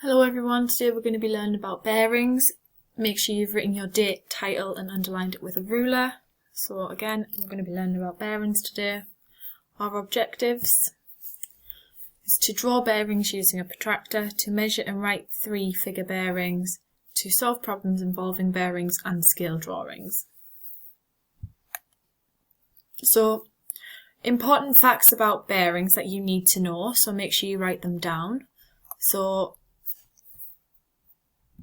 Hello everyone, today we're going to be learning about bearings. Make sure you've written your date, title and underlined it with a ruler. So again, we're going to be learning about bearings today. Our objectives is to draw bearings using a protractor, to measure and write 3 figure bearings, to solve problems involving bearings and scale drawings. So, important facts about bearings that you need to know, so make sure you write them down. So,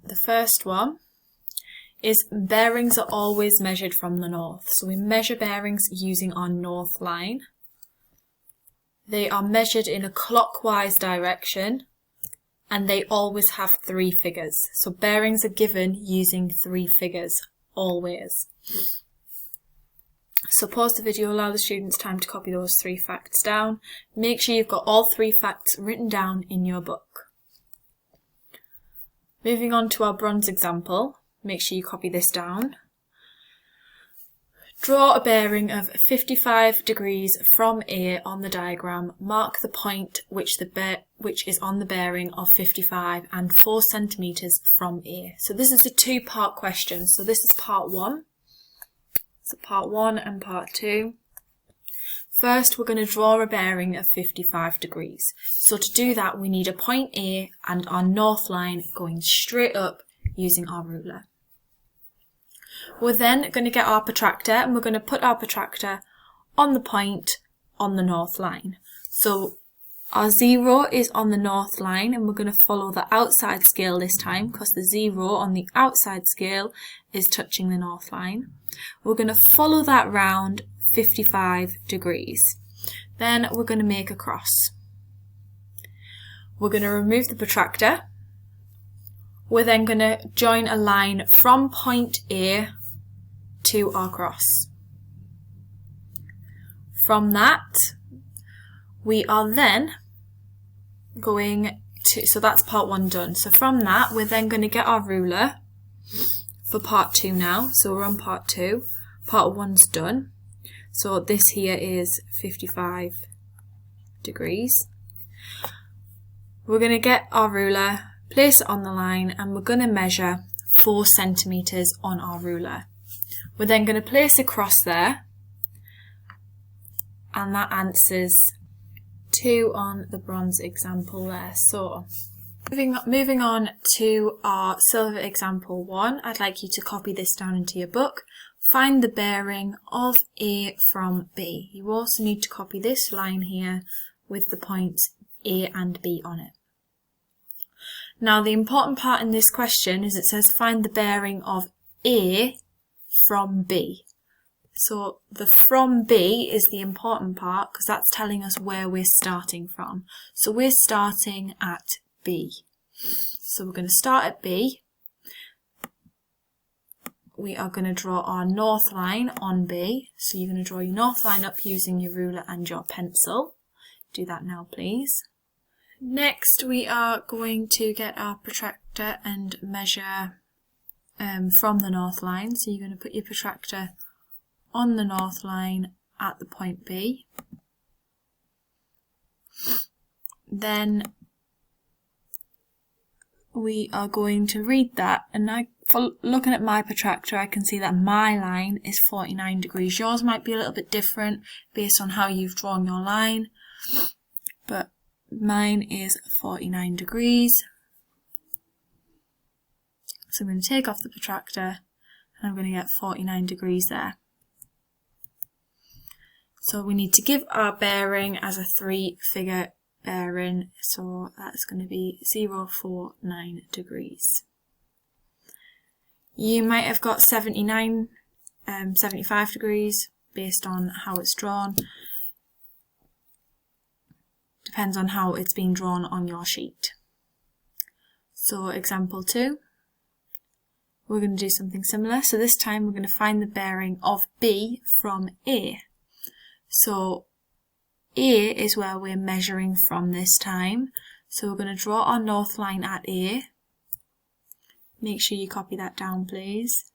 the first one is bearings are always measured from the north. So we measure bearings using our north line. They are measured in a clockwise direction and they always have 3 figures. So bearings are given using 3 figures, always. So pause the video, allow the students time to copy those 3 facts down. Make sure you've got all 3 facts written down in your book. Moving on to our bronze example, make sure you copy this down. Draw a bearing of 55 degrees from A on the diagram. Mark the point which is on the bearing of 55 and 4 centimetres from A. So this is a 2-part question. So this is part 1. So part 1 and part 2. First, we're going to draw a bearing of 55 degrees. So to do that, we need a point A and our north line going straight up using our ruler. We're then going to get our protractor and we're going to put our protractor on the point on the north line. So our 0 is on the north line and we're going to follow the outside scale this time because the 0 on the outside scale is touching the north line. We're going to follow that round 55 degrees. Then we're going to make a cross. We're going to remove the protractor. We're then going to join a line from point A to our cross. From that, we are then going to, so that's part 1 done. So from that, we're then going to get our ruler for part 2 now. So we're on part 2. Part 1's done. So this here is 55 degrees. We're going to get our ruler, place it on the line, and we're going to measure 4 centimetres on our ruler. We're then going to place a cross there, and that answers 2 on the bronze example there. So moving on to our silver example 1, I'd like you to copy this down into your book. Find the bearing of A from B. You also need to copy this line here with the points A and B on it. Now the important part in this question is it says find the bearing of A from B. So the from B is the important part because that's telling us where we're starting from. So we're starting at B. So we're going to start at B. We are going to draw our north line on B. So you're going to draw your north line up using your ruler and your pencil. Do that now, please. Next, we are going to get our protractor and measure from the north line. So you're going to put your protractor on the north line at the point B. Then we are going to read that, and for looking at my protractor I can see that my line is 49 degrees. Yours might be a little bit different based on how you've drawn your line, but mine is 49 degrees. So I'm going to take off the protractor and I'm going to get 49 degrees there. So we need to give our bearing as a 3-figure bearing, so that's going to be 049 degrees. You might have got 75 degrees based on how it's drawn. Depends on how it's been drawn on your sheet. So example 2, we're going to do something similar. So this time we're going to find the bearing of B from A. So A is where we're measuring from this time. So we're going to draw our north line at A. Make sure you copy that down, please.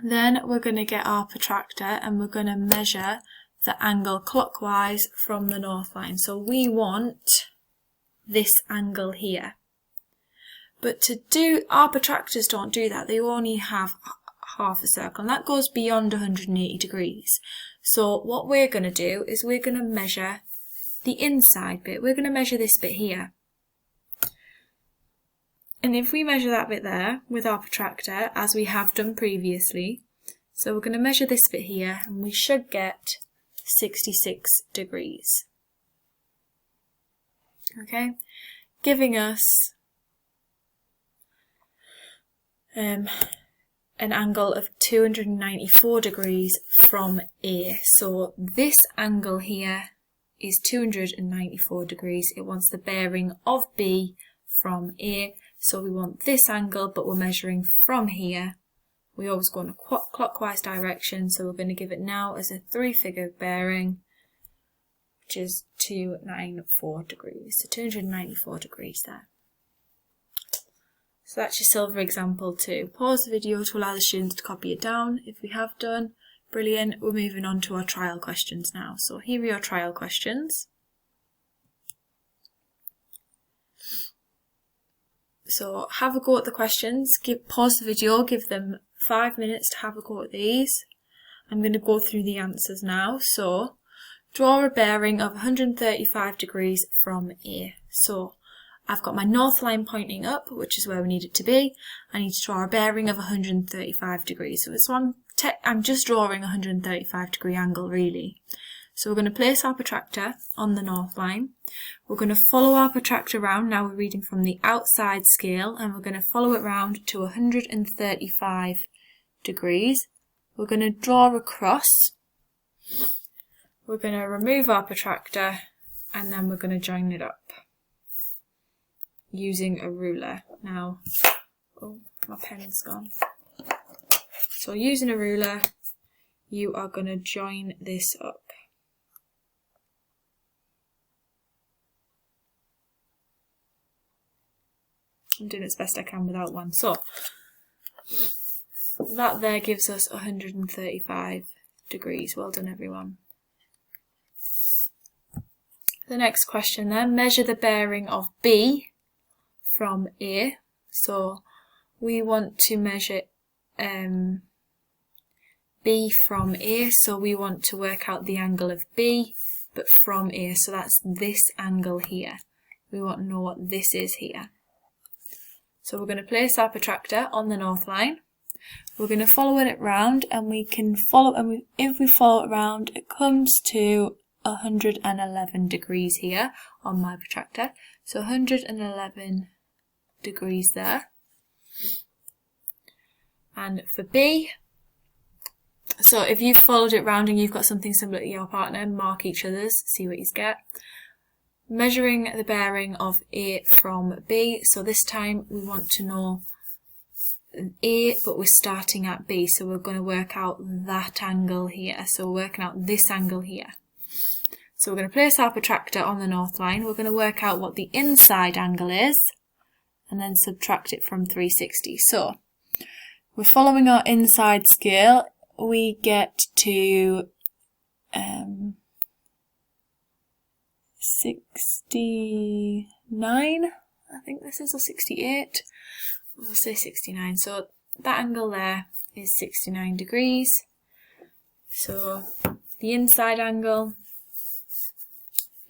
Then we're going to get our protractor and we're going to measure the angle clockwise from the north line. So we want this angle here. But to do, our protractors don't do that. They only have half a circle, and that goes beyond 180 degrees. So what we're going to do is we're going to measure the inside bit. We're going to measure this bit here. And if we measure that bit there with our protractor, as we have done previously, so we're going to measure this bit here, and we should get 66 degrees. Okay, giving us an angle of 294 degrees from A. So this angle here is 294 degrees. It wants the bearing of B from A. So we want this angle, but we're measuring from here. We always go in a clockwise direction, so we're going to give it now as a 3-figure bearing, which is 294 degrees. So 294 degrees there. So that's your silver example 2. Pause the video to allow the students to copy it down. If we have done, brilliant. We're moving on to our trial questions now. So here are your trial questions. So have a go at the questions, pause the video, give them 5 minutes to have a go at these. I'm going to go through the answers now. So draw a bearing of 135 degrees from A. So I've got my north line pointing up, which is where we need it to be. I need to draw a bearing of 135 degrees. So I'm just drawing a 135 degree angle really. So we're going to place our protractor on the north line. We're going to follow our protractor round. Now we're reading from the outside scale, and we're going to follow it round to 135 degrees. We're going to draw across. We're going to remove our protractor, and then we're going to join it up using a ruler. Now, oh, my pen's gone. So using a ruler, you are going to join this up. I'm doing it as best I can without one. So that there gives us 135 degrees. Well done, everyone. The next question then, measure the bearing of B from A. So we want to measure B from A, so we want to work out the angle of B, but from A, so that's this angle here. We want to know what this is here. So we're going to place our protractor on the north line. We're going to follow it round, and we can follow, and if we follow it round, it comes to 111 degrees here on my protractor. So 111 degrees there. And for B, so if you've followed it round and you've got something similar to your partner, mark each other's, see what you get. Measuring the bearing of A from B, so this time we want to know A, but we're starting at B, so we're going to work out that angle here. So we're working out this angle here. So we're going to place our protractor on the north line, we're going to work out what the inside angle is, and then subtract it from 360. So we're following our inside scale, we get to 69, I think this is, or 68, we'll say 69, so that angle there is 69 degrees, so the inside angle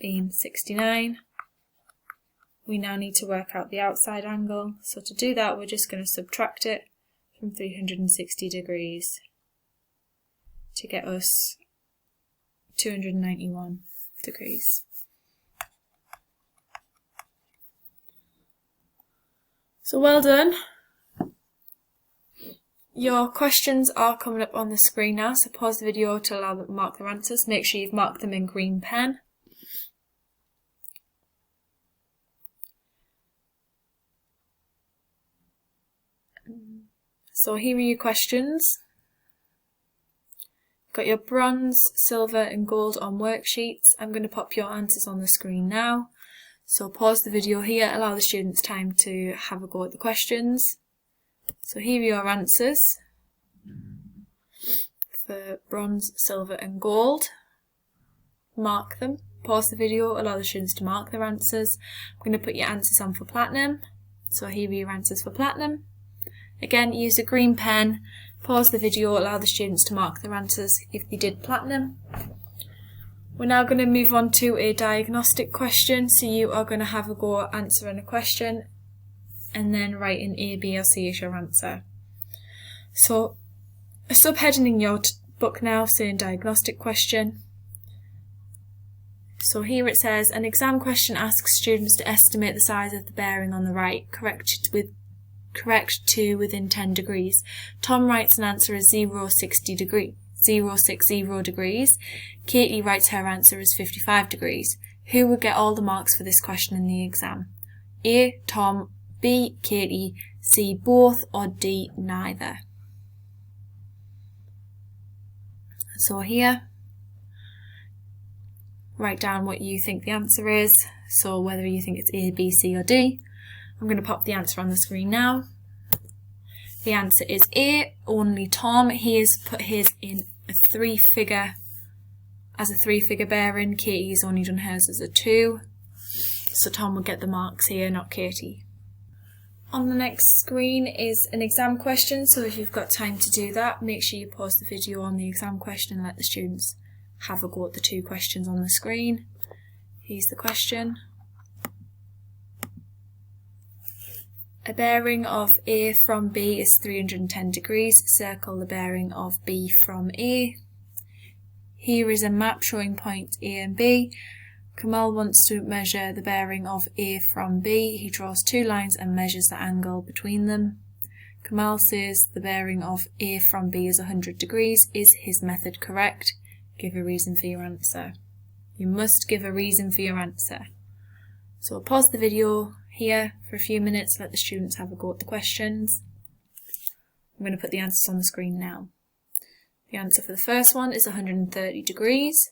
being 69, we now need to work out the outside angle, so to do that we're just going to subtract it from 360 degrees to get us 291 degrees. So well done. Your questions are coming up on the screen now, so pause the video to allow them to mark their answers. Make sure you've marked them in green pen. So here are your questions. Got your bronze, silver and gold on worksheets. I'm going to pop your answers on the screen now. So pause the video here, allow the students time to have a go at the questions. So here are your answers for bronze, silver and gold. Mark them Pause the video, allow the students to mark their answers. I'm going to put your answers on for platinum. So here are your answers for platinum. Again, use a green pen. Pause the video, allow the students to mark their answers if they did platinum. We're now going to move on to a diagnostic question. So you are going to have a go at answering a question and then write in A, B or C as your answer. So a subheading in your book now saying diagnostic question. So here it says, an exam question asks students to estimate the size of the bearing on the right, correct to within 10 degrees. Tom writes an answer as 060 degrees. Katie writes her answer as 55 degrees. Who would get all the marks for this question in the exam? A, Tom, B, Katie, C, both, or D, neither? So here, write down what you think the answer is. So whether you think it's A, B, C or D. I'm going to pop the answer on the screen now. The answer is A, only Tom. He has put his in a three-figure bearing. Katie's only done hers as a 2. So Tom will get the marks here, not Katie. On the next screen is an exam question, so if you've got time to do that, make sure you pause the video on the exam question and let the students have a go at the 2 questions on the screen. Here's the question. A bearing of A from B is 310 degrees. Circle the bearing of B from A. Here is a map showing points A and B. Kamal wants to measure the bearing of A from B. He draws 2 lines and measures the angle between them. Kamal says the bearing of A from B is 100 degrees. Is his method correct? Give a reason for your answer. You must give a reason for your answer. So I'll pause the video here for a few minutes, let the students have a go at the questions. I'm going to put the answers on the screen now. The answer for the first one is 130 degrees.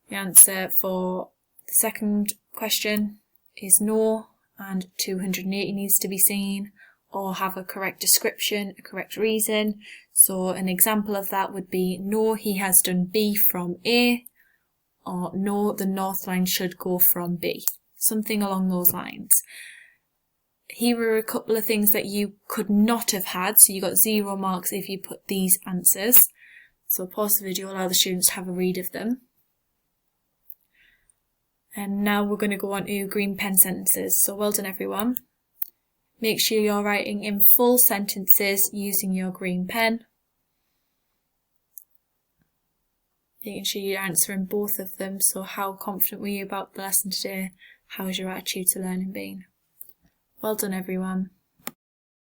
The answer for the second question is no, and 280 needs to be seen, or have a correct description, a correct reason. So an example of that would be, no, he has done B from A, or no, the north line should go from B. Something along those lines. Here are a couple of things that you could not have had, so you got 0 marks if you put these answers. So pause the video, allow the students to have a read of them. And now we're going to go on to green pen sentences. So well done everyone. Make sure you're writing in full sentences using your green pen. Making sure you're answering both of them. So how confident were you about the lesson today? How's your attitude to learning been? Well done everyone.